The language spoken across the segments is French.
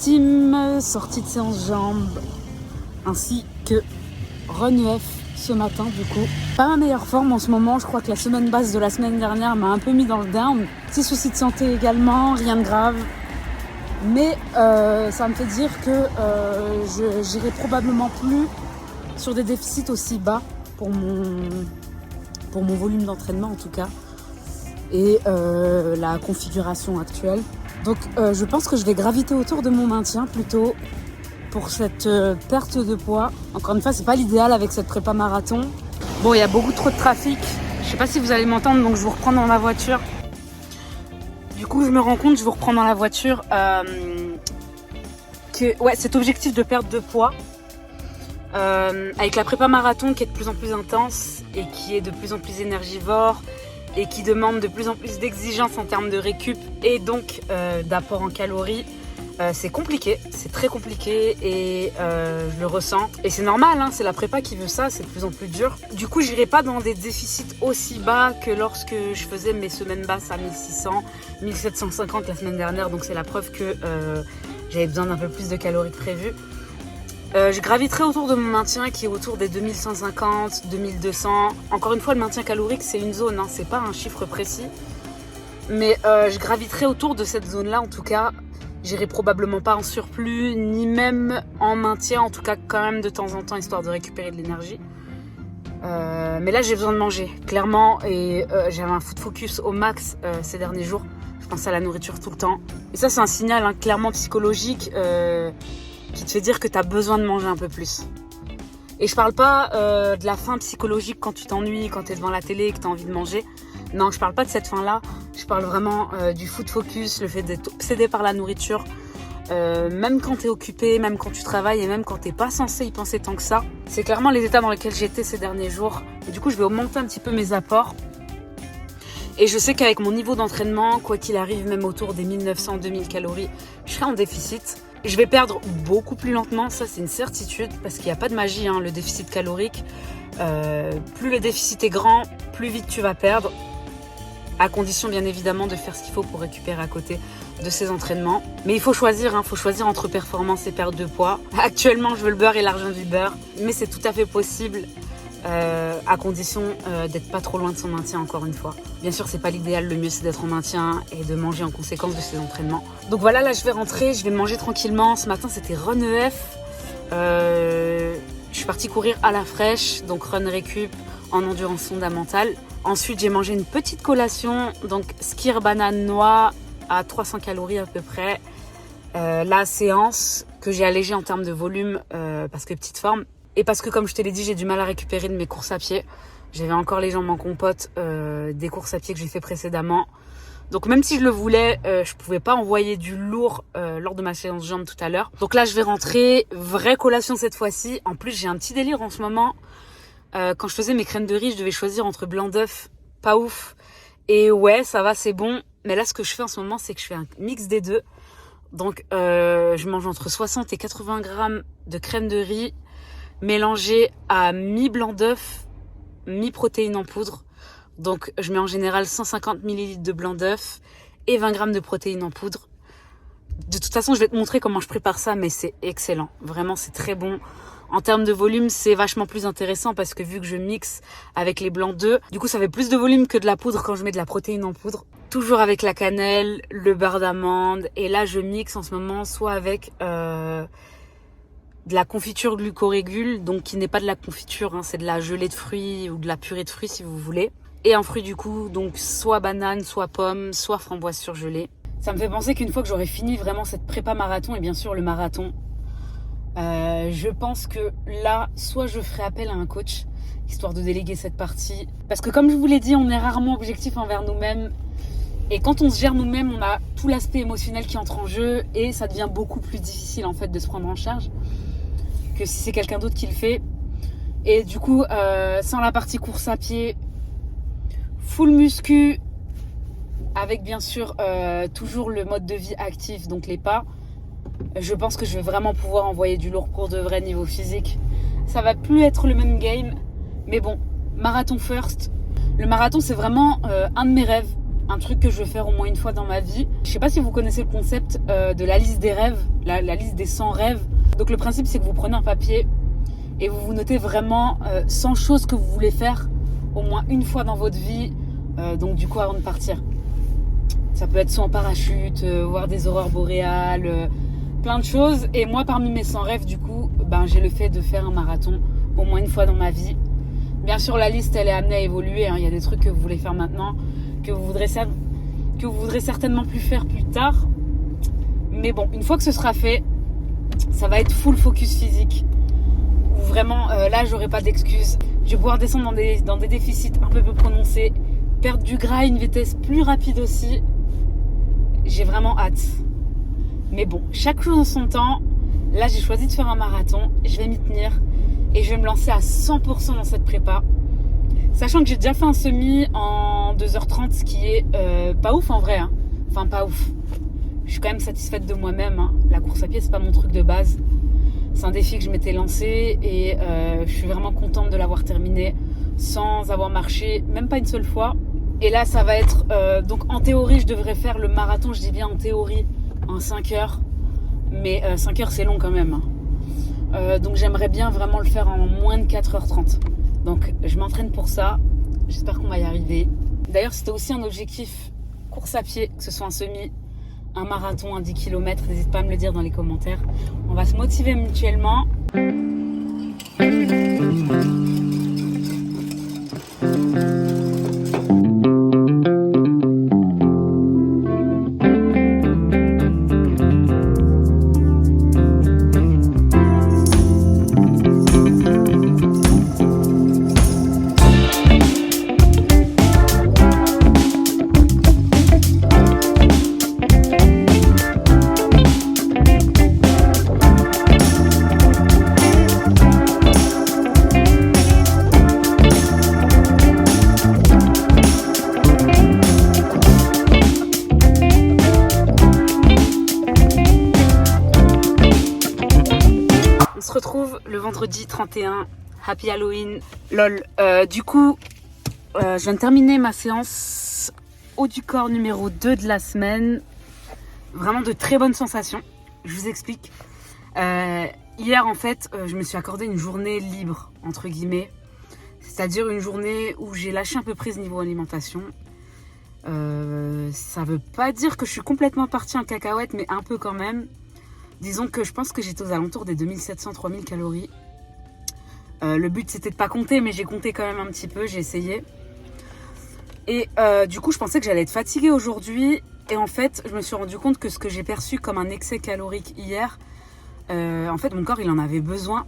team, sortie de séance jambes, ainsi que run EF ce matin du coup. Pas ma meilleure forme en ce moment, je crois que la semaine basse de la semaine dernière m'a un peu mis dans le down. Petit souci de santé également, rien de grave. Mais ça me fait dire que je n'irai probablement plus sur des déficits aussi bas pour mon volume d'entraînement en tout cas. Et la configuration actuelle. Donc je pense que je vais graviter autour de mon maintien plutôt pour cette perte de poids. Encore une fois, c'est pas l'idéal avec cette prépa marathon. Bon, il y a beaucoup trop de trafic. Je sais pas si vous allez m'entendre, donc je vous reprends dans la voiture. Du coup, je me rends compte, je vous reprends dans la voiture, que ouais, cet objectif de perte de poids, avec la prépa marathon qui est de plus en plus intense et qui est de plus en plus énergivore et qui demande de plus en plus d'exigences en termes de récup et donc d'apport en calories, c'est compliqué, c'est très compliqué et je le ressens. Et c'est normal, hein, c'est la prépa qui veut ça, c'est de plus en plus dur. Du coup, j'irai pas dans des déficits aussi bas que lorsque je faisais mes semaines basses à 1600, 1750 la semaine dernière. Donc c'est la preuve que j'avais besoin d'un peu plus de calories que prévu. Je graviterai autour de mon maintien qui est autour des 2150, 2200. Encore une fois, le maintien calorique, c'est une zone, hein, c'est pas un chiffre précis. Mais je graviterai autour de cette zone-là, en tout cas. J'irai probablement pas en surplus, ni même en maintien, en tout cas quand même de temps en temps, histoire de récupérer de l'énergie. Mais là, j'ai besoin de manger, clairement. Et j'avais un food focus au max ces derniers jours. Je pense à la nourriture tout le temps. Et ça, c'est un signal hein, clairement psychologique qui te fait dire que tu as besoin de manger un peu plus. Et je parle pas de la faim psychologique quand tu t'ennuies, quand tu es devant la télé et que tu as envie de manger. Non, je parle pas de cette faim-là. Je parle vraiment du food focus, le fait d'être obsédé par la nourriture. Même quand tu es occupé, même quand tu travailles et même quand tu n'es pas censé y penser tant que ça. C'est clairement les états dans lesquels j'étais ces derniers jours. Et du coup, je vais augmenter un petit peu mes apports. Et je sais qu'avec mon niveau d'entraînement, quoi qu'il arrive, même autour des 1900-2000 calories, je serai en déficit. Je vais perdre beaucoup plus lentement, ça c'est une certitude, parce qu'il n'y a pas de magie, hein, le déficit calorique. Plus le déficit est grand, plus vite tu vas perdre, à condition bien évidemment de faire ce qu'il faut pour récupérer à côté de ces entraînements. Mais il faut choisir, faut choisir entre performance et perte de poids. Actuellement, je veux le beurre et l'argent du beurre, mais c'est tout à fait possible. À condition d'être pas trop loin de son maintien encore une fois. Bien sûr c'est pas l'idéal, le mieux c'est d'être en maintien et de manger en conséquence de ses entraînements. Donc voilà, là je vais rentrer, je vais manger tranquillement. Ce matin c'était run EF, je suis partie courir à la fraîche, donc run récup en endurance fondamentale. Ensuite j'ai mangé une petite collation, donc skyr banane noix à 300 calories à peu près. La séance que j'ai allégée en termes de volume parce que petite forme. Et parce que comme je te l'ai dit, j'ai du mal à récupérer de mes courses à pied. J'avais encore les jambes en compote des courses à pied que j'ai fait précédemment. Donc même si je le voulais, je pouvais pas envoyer du lourd lors de ma séance jambes tout à l'heure. Donc là je vais rentrer, vraie collation cette fois-ci. En plus j'ai un petit délire en ce moment. Quand je faisais mes crèmes de riz, je devais choisir entre blanc d'œuf, pas ouf. Et ouais, ça va, c'est bon. Mais là ce que je fais en ce moment, c'est que je fais un mix des deux. Donc je mange entre 60 et 80 grammes de crème de riz, mélangé à mi-blanc d'œuf, mi-protéines en poudre. Donc je mets en général 150 ml de blanc d'œuf et 20 grammes de protéines en poudre. De toute façon, je vais te montrer comment je prépare ça, mais c'est excellent. Vraiment, c'est très bon. En termes de volume, c'est vachement plus intéressant parce que vu que je mixe avec les blancs d'œufs, du coup ça fait plus de volume que de la poudre quand je mets de la protéine en poudre. Toujours avec la cannelle, le beurre d'amande. Et là, je mixe en ce moment soit avec de la confiture glucorégule, donc qui n'est pas de la confiture, hein, c'est de la gelée de fruits ou de la purée de fruits si vous voulez. Et un fruit du coup, donc soit banane, soit pomme, soit framboise surgelée. Ça me fait penser qu'une fois que j'aurai fini vraiment cette prépa marathon et bien sûr le marathon, je pense que là, soit je ferai appel à un coach, histoire de déléguer cette partie. Parce que comme je vous l'ai dit, on est rarement objectif envers nous-mêmes. Et quand on se gère nous-mêmes, on a tout l'aspect émotionnel qui entre en jeu et ça devient beaucoup plus difficile en fait de se prendre en charge que si c'est quelqu'un d'autre qui le fait. Et du coup, sans la partie course à pied, full muscu, avec bien sûr toujours le mode de vie actif, donc les pas, je pense que je vais vraiment pouvoir envoyer du lourd pour de vrai niveau physique. Ça va plus être le même game, mais bon, marathon first. Le marathon, c'est vraiment un de mes rêves. un truc que je veux faire au moins une fois dans ma vie. Je sais pas si vous connaissez le concept de la liste des rêves, la liste des 100 rêves. Donc le principe, c'est que vous prenez un papier et vous vous notez vraiment 100 choses que vous voulez faire au moins une fois dans votre vie, donc du coup avant de partir. Ça peut être soit en parachute, voir des aurores boréales, plein de choses. Et moi, parmi mes 100 rêves, du coup, j'ai le fait de faire un marathon au moins une fois dans ma vie. Bien sûr, la liste, elle est amenée à évoluer. Il y a des trucs que vous voulez faire maintenant, que vous voudrez certainement plus faire plus tard. Mais bon, une fois que ce sera fait, ça va être full focus physique. Où vraiment, là, j'aurai pas d'excuses. Je vais pouvoir descendre dans des déficits un peu plus prononcés, perdre du gras à une vitesse plus rapide aussi. J'ai vraiment hâte. Mais bon, chaque chose en son temps. Là, j'ai choisi de faire un marathon. Je vais m'y tenir. Et je vais me lancer à 100% dans cette prépa. Sachant que j'ai déjà fait un semi en 2h30, ce qui est pas ouf en vrai. Hein. Enfin, pas ouf. Je suis quand même satisfaite de moi-même. Hein. La course à pied, c'est pas mon truc de base. C'est un défi que je m'étais lancé. Et je suis vraiment contente de l'avoir terminé sans avoir marché, même pas une seule fois. Et là, ça va être... donc en théorie, je devrais faire le marathon, je dis bien en théorie, en 5 heures. Mais 5 heures, c'est long quand même. Hein. Donc j'aimerais bien vraiment le faire en moins de 4h30. Donc je m'entraîne pour ça. J'espère qu'on va y arriver. D'ailleurs, c'était aussi un objectif course à pied, que ce soit un semi, un marathon, un 10 km. N'hésite pas à me le dire dans les commentaires. On va se motiver mutuellement. On se retrouve le vendredi 31, Happy Halloween, lol. Du coup, je viens de terminer ma séance haut du corps numéro 2 de la semaine. Vraiment de très bonnes sensations, je vous explique. Hier en fait, je me suis accordé une journée libre, entre guillemets. C'est-à-dire une journée où j'ai lâché un peu prise niveau alimentation. Ça veut pas dire que je suis complètement partie en cacahuète, mais un peu quand même. Disons que je pense que j'étais aux alentours des 2700-3000 calories. Le but c'était de pas compter, mais j'ai compté quand même un petit peu, j'ai essayé. Et du coup je pensais que j'allais être fatiguée aujourd'hui. Et en fait je me suis rendu compte que ce que j'ai perçu comme un excès calorique hier, en fait mon corps il en avait besoin.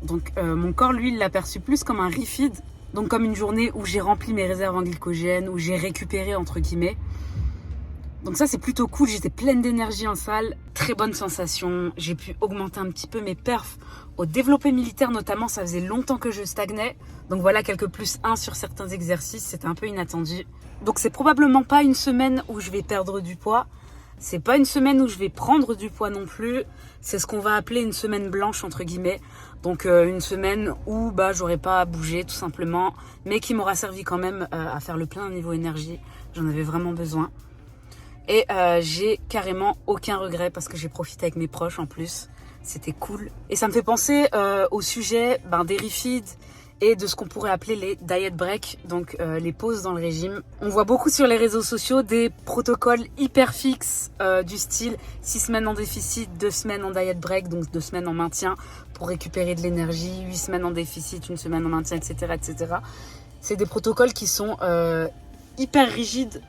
Donc mon corps lui il l'a perçu plus comme un refeed. Donc comme une journée où j'ai rempli mes réserves en glycogène, où j'ai récupéré entre guillemets. Donc ça c'est plutôt cool, j'étais pleine d'énergie en salle, très bonne sensation, j'ai pu augmenter un petit peu mes perfs au développé militaire notamment, ça faisait longtemps que je stagnais, donc voilà quelques +1 sur certains exercices, c'était un peu inattendu. Donc c'est probablement pas une semaine où je vais perdre du poids, c'est pas une semaine où je vais prendre du poids non plus, c'est ce qu'on va appeler une semaine blanche entre guillemets, donc une semaine où j'aurai pas à bouger tout simplement, mais qui m'aura servi quand même à faire le plein niveau énergie, j'en avais vraiment besoin. Et j'ai carrément aucun regret parce que j'ai profité avec mes proches en plus. C'était cool. Et ça me fait penser au sujet des refeeds et de ce qu'on pourrait appeler les diet breaks, donc les pauses dans le régime. On voit beaucoup sur les réseaux sociaux des protocoles hyper fixes du style 6 semaines en déficit, 2 semaines en diet break, donc 2 semaines en maintien pour récupérer de l'énergie, 8 semaines en déficit, 1 semaine en maintien, etc. etc. C'est des protocoles qui sont hyper rigides.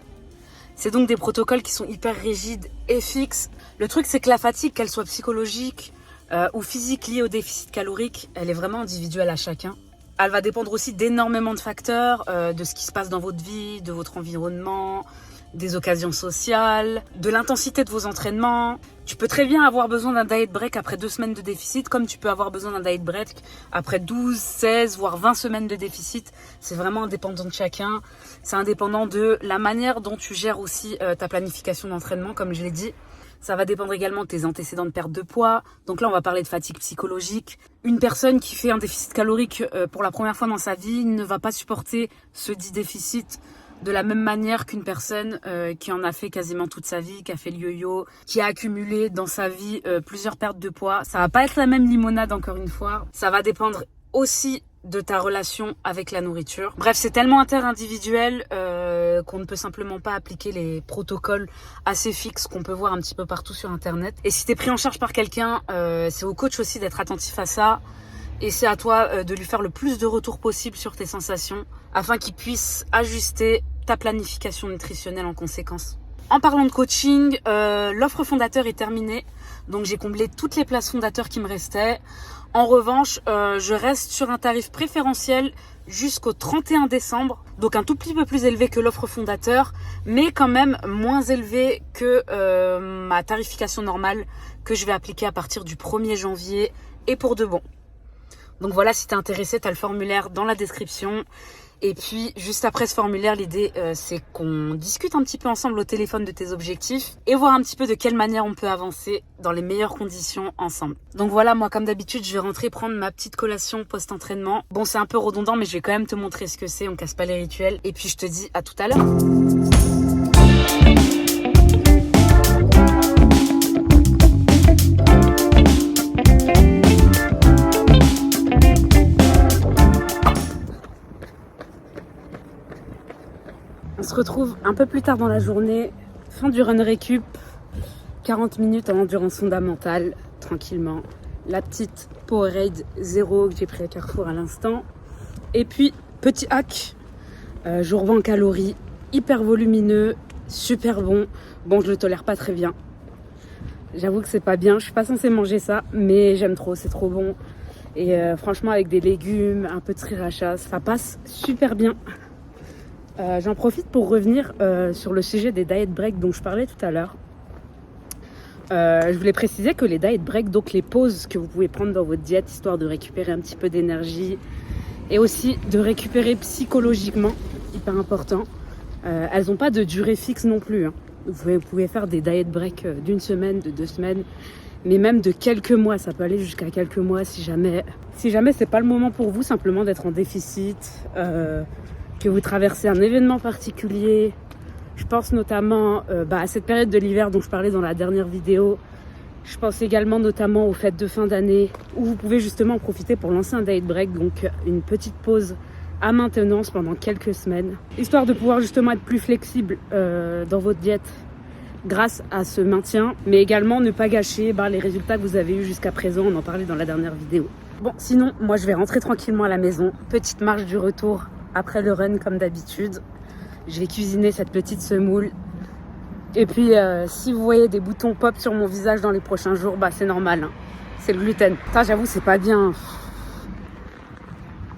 C'est donc des protocoles qui sont hyper rigides et fixes. Le truc, c'est que la fatigue, qu'elle soit psychologique ou physique liée au déficit calorique, elle est vraiment individuelle à chacun. Elle va dépendre aussi d'énormément de facteurs, de ce qui se passe dans votre vie, de votre environnement, des occasions sociales, de l'intensité de vos entraînements. Tu peux très bien avoir besoin d'un diet break après 2 semaines de déficit, comme tu peux avoir besoin d'un diet break après 12, 16, voire 20 semaines de déficit. C'est vraiment indépendant de chacun. C'est indépendant de la manière dont tu gères aussi ta planification d'entraînement, comme je l'ai dit. Ça va dépendre également de tes antécédents de perte de poids. Donc là, on va parler de fatigue psychologique. Une personne qui fait un déficit calorique pour la première fois dans sa vie ne va pas supporter ce dit déficit de la même manière qu'une personne qui en a fait quasiment toute sa vie, qui a fait le yo-yo, qui a accumulé dans sa vie plusieurs pertes de poids. Ça va pas être la même limonade encore une fois. Ça va dépendre aussi de ta relation avec la nourriture. Bref, c'est tellement interindividuel qu'on ne peut simplement pas appliquer les protocoles assez fixes qu'on peut voir un petit peu partout sur internet. Et si t'es pris en charge par quelqu'un, c'est au coach aussi d'être attentif à ça. Et c'est à toi de lui faire le plus de retours possible sur tes sensations afin qu'il puisse ajuster ta planification nutritionnelle en conséquence. En parlant de coaching, l'offre fondateur est terminée. Donc j'ai comblé toutes les places fondateurs qui me restaient. En revanche, je reste sur un tarif préférentiel jusqu'au 31 décembre. Donc un tout petit peu plus élevé que l'offre fondateur, mais quand même moins élevé que ma tarification normale que je vais appliquer à partir du 1er janvier et pour de bon. Donc voilà, si t'es intéressé, t'as le formulaire dans la description. Et puis, juste après ce formulaire, l'idée, c'est qu'on discute un petit peu ensemble au téléphone de tes objectifs et voir un petit peu de quelle manière on peut avancer dans les meilleures conditions ensemble. Donc voilà, moi, comme d'habitude, je vais rentrer prendre ma petite collation post-entraînement. Bon, c'est un peu redondant, mais je vais quand même te montrer ce que c'est. On casse pas les rituels. Et puis, je te dis à tout à l'heure. On se retrouve un peu plus tard dans la journée, fin du run récup, 40 minutes en endurance fondamentale, tranquillement. La petite Powerade 0 que j'ai pris à Carrefour à l'instant. Et puis, petit hack, jour 20 calories, hyper volumineux, super bon. Bon, je le tolère pas très bien. J'avoue que c'est pas bien, je suis pas censée manger ça, mais j'aime trop, c'est trop bon. Et franchement, avec des légumes, un peu de sriracha, ça passe super bien. J'en profite pour revenir sur le sujet des diet breaks dont je parlais tout à l'heure. Je voulais préciser que les diet breaks, donc les pauses que vous pouvez prendre dans votre diète, histoire de récupérer un petit peu d'énergie et aussi de récupérer psychologiquement, hyper important, elles n'ont pas de durée fixe non plus. Hein. Vous pouvez faire des diet breaks d'une semaine, de 2 semaines, mais même de quelques mois. Ça peut aller jusqu'à quelques mois si jamais c'est pas le moment pour vous, simplement d'être en déficit, que vous traversez un événement particulier. Je pense notamment à cette période de l'hiver dont je parlais dans la dernière vidéo. Je pense également notamment aux fêtes de fin d'année où vous pouvez justement en profiter pour lancer un diet break, donc une petite pause à maintenance pendant quelques semaines, histoire de pouvoir justement être plus flexible dans votre diète grâce à ce maintien, mais également ne pas gâcher les résultats que vous avez eus jusqu'à présent. On en parlait dans la dernière vidéo. Bon, sinon, moi je vais rentrer tranquillement à la maison. Petite marche du retour après le run comme d'habitude. Je vais cuisiner cette petite semoule. Et puis si vous voyez des boutons pop sur mon visage dans les prochains jours, c'est normal, hein. C'est le gluten. Ça, j'avoue, c'est pas bien.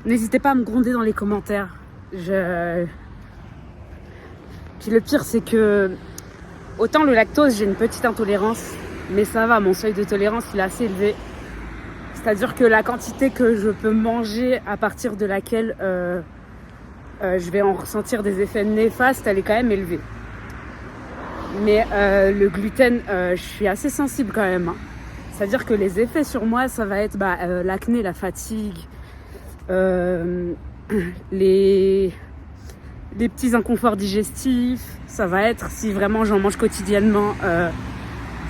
N'hésitez pas à me gronder dans les commentaires. Puis le pire, c'est que autant le lactose, j'ai une petite intolérance, mais ça va, mon seuil de tolérance, il est assez élevé. C'est-à-dire que la quantité que je peux manger à partir de laquelle je vais en ressentir des effets néfastes, elle est quand même élevée. Mais le gluten, je suis assez sensible quand même, hein. C'est-à-dire que les effets sur moi, ça va être l'acné, la fatigue, les petits inconforts digestifs. Ça va être, si vraiment j'en mange quotidiennement,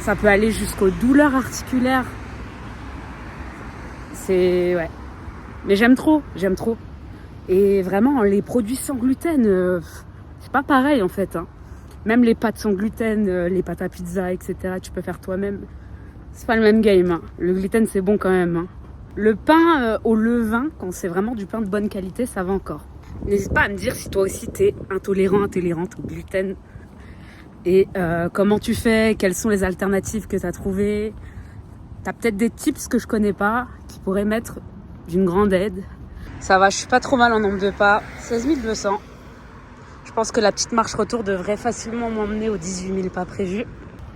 ça peut aller jusqu'aux douleurs articulaires. Ouais. Mais j'aime trop. Et vraiment, les produits sans gluten, c'est pas pareil en fait, hein. Même les pâtes sans gluten, les pâtes à pizza, etc., tu peux faire toi-même. C'est pas le même game, hein. Le gluten, c'est bon quand même, hein. Le pain au levain, quand c'est vraiment du pain de bonne qualité, ça va encore. N'hésite pas à me dire si toi aussi t'es intolérante au gluten. Et comment tu fais, quelles sont les alternatives que t'as trouvées. T'as peut-être des tips que je connais pas, qui pourraient m'être d'une grande aide. Ça va, je suis pas trop mal en nombre de pas. 16 200. Je pense que la petite marche retour devrait facilement m'emmener aux 18 000 pas prévus.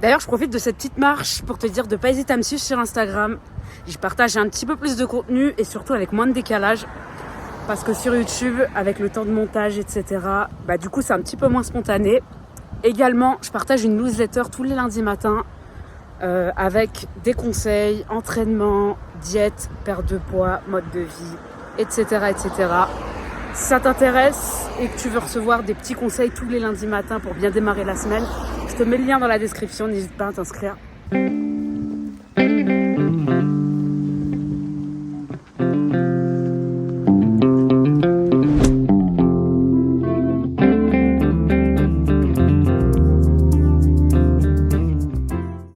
D'ailleurs, je profite de cette petite marche pour te dire de pas hésiter à me suivre sur Instagram. J'y partage un petit peu plus de contenu et surtout avec moins de décalage. Parce que sur YouTube, avec le temps de montage, etc., du coup, c'est un petit peu moins spontané. Également, je partage une newsletter tous les lundis matins avec des conseils, entraînement, diète, perte de poids, mode de vie, etc., etc. Si ça t'intéresse et que tu veux recevoir des petits conseils tous les lundis matins pour bien démarrer la semaine, je te mets le lien dans la description, n'hésite pas à t'inscrire.